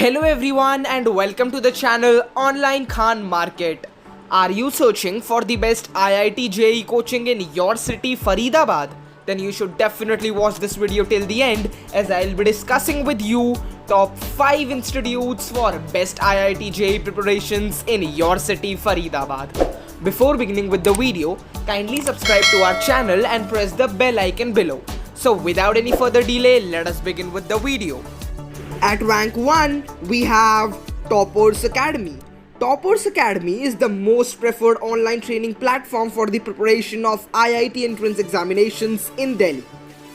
Hello everyone and welcome to the channel Online Khan Market. Are you searching for the best IIT JEE coaching in your city Faridabad? Then you should definitely watch this video till the end as I'll be discussing with you top 5 institutes for best IIT JEE preparations in your city Faridabad. Before beginning with the video, kindly subscribe to our channel and press the bell icon below. So without any further delay, let us begin with the video. At rank 1, we have Toppers Academy. Toppers Academy is the most preferred online training platform for the preparation of IIT entrance examinations in Delhi.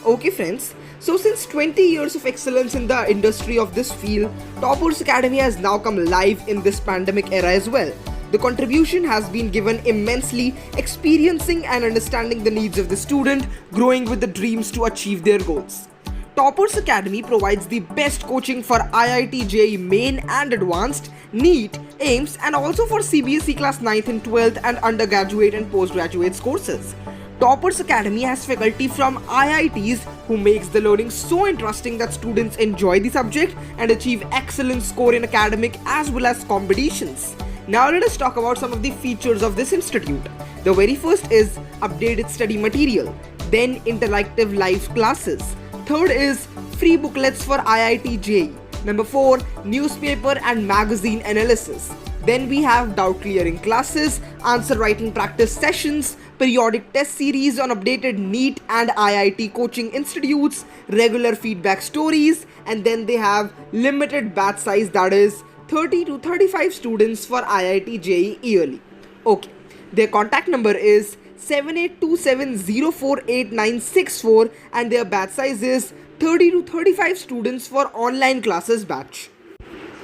Okay friends, so since 20 years of excellence in the industry of this field, Toppers Academy has now come live in this pandemic era as well. The contribution has been given immensely, experiencing and understanding the needs of the student, growing with the dreams to achieve their goals. Toppers Academy provides the best coaching for IIT JEE Main and Advanced, NEET, AIIMS and also for CBSE Class 9th and 12th and undergraduate and postgraduate courses. Toppers Academy has faculty from IITs who makes the learning so interesting that students enjoy the subject and achieve excellent score in academic as well as competitions. Now let us talk about some of the features of this institute. The very first is updated study material, then interactive live classes. Third is free booklets for IIT JEE. Number 4, newspaper and magazine analysis. Then we have doubt clearing classes, answer writing practice sessions, periodic test series on updated NEET and IIT coaching institutes, regular feedback stories, and then they have limited batch size, that is 30 to 35 students for IIT JEE yearly. Okay, their contact number is 7827048964 and their batch size is 30 to 35 students for online classes batch.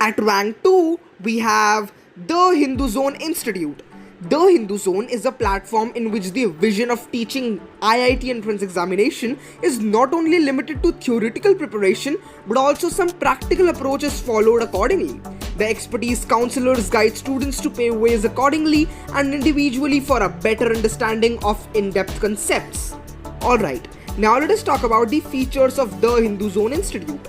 At rank 2, we have The Hindu Zone Institute. The Hindu Zone is a platform in which the vision of teaching IIT entrance examination is not only limited to theoretical preparation but also some practical approaches followed accordingly. The expertise counselors guide students to pave ways accordingly and individually for a better understanding of in-depth concepts. Alright, now let us talk about the features of the Hindu Zone Institute.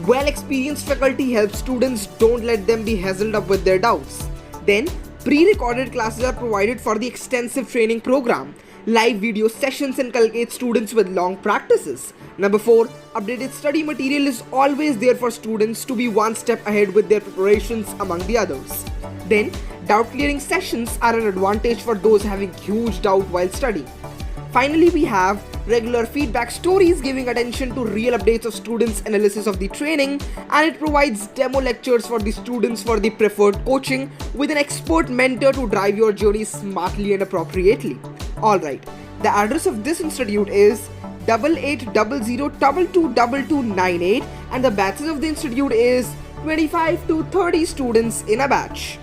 Well-experienced faculty helps students, don't let them be hassled up with their doubts. Then, pre-recorded classes are provided for the extensive training program. Live video sessions inculcate students with long practices. Number 4, updated study material is always there for students to be one step ahead with their preparations among the others. Then, doubt clearing sessions are an advantage for those having huge doubt while studying. Finally, we have regular feedback stories giving attention to real updates of students' analysis of the training, and it provides demo lectures for the students for the preferred coaching with an expert mentor to drive your journey smartly and appropriately. Alright, the address of this institute is 8800222298 and the batches of the institute is 25 to 30 students in a batch.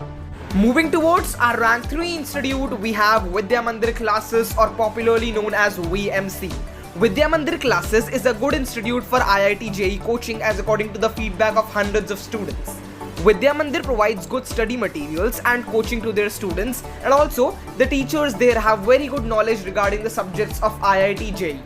Moving towards our rank 3 institute, we have Vidya Mandir Classes, or popularly known as VMC. Vidya Mandir Classes is a good institute for IIT JEE coaching as according to the feedback of hundreds of students. Vidya Mandir provides good study materials and coaching to their students, and also the teachers there have very good knowledge regarding the subjects of IIT JEE.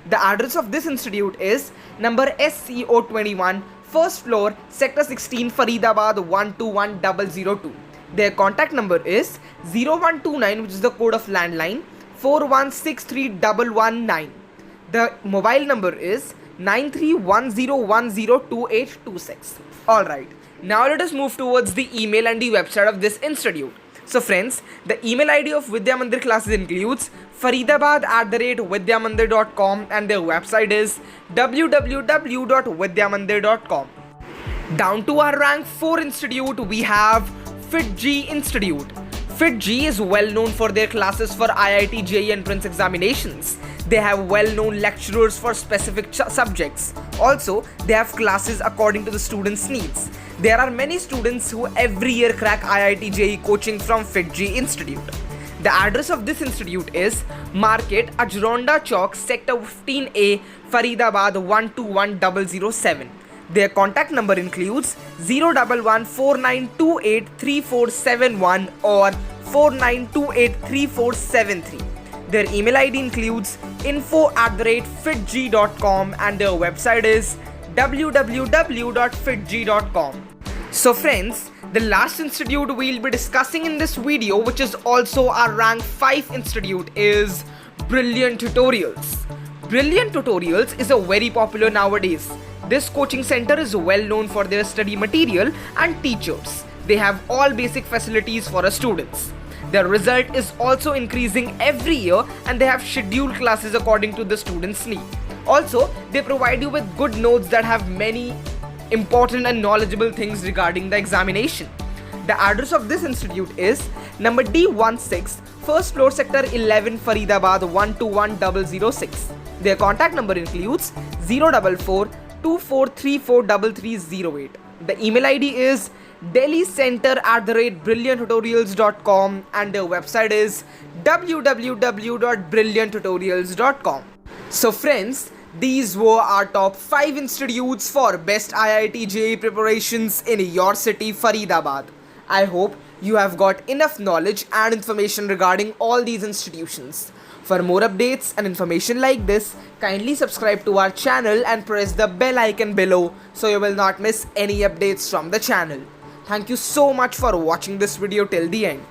The address of this institute is number SCO21, first floor, sector 16, Faridabad 121002. Their contact number is 0129, which is the code of landline, 4163119. The mobile number is 9310102826. Alright, now let us move towards the email and the website of this institute. So friends, the email ID of Vidya Mandir Classes includes faridabad@vidyamandir.com and their website is www.vidyamandir.com. Down to our rank 4 institute, we have FitJEE Institute. FitJEE is well known for their classes for IIT JEE entrance examinations. They have well-known lecturers for specific subjects. Also, they have classes according to the students' needs. There are many students who every year crack IIT JEE coaching from FitJEE Institute. The address of this institute is Market, Ajronda Chowk, Sector 15A, Faridabad 121007. Their contact number includes 01149283471 or 49283473. Their email ID includes info@fitjee.com and their website is www.fitjee.com. So friends, the last institute we'll be discussing in this video, which is also our rank 5 institute, is Brilliant Tutorials. Brilliant Tutorials is a very popular nowadays. This coaching center is well known for their study material and teachers. They have all basic facilities for our students. Their result is also increasing every year and they have scheduled classes according to the students' need. Also, they provide you with good notes that have many important and knowledgeable things regarding the examination. The address of this institute is number D16, first floor, sector 11, Faridabad 121006. Their contact number includes 044 24343308. The email ID is delhicenter@brillianttutorials.com and their website is www.brillianttutorials.com. So friends, these were our top 5 institutes for best IIT JEE preparations in your city, Faridabad. I hope you have got enough knowledge and information regarding all these institutions. For more updates and information like this, kindly subscribe to our channel and press the bell icon below so you will not miss any updates from the channel. Thank you so much for watching this video till the end.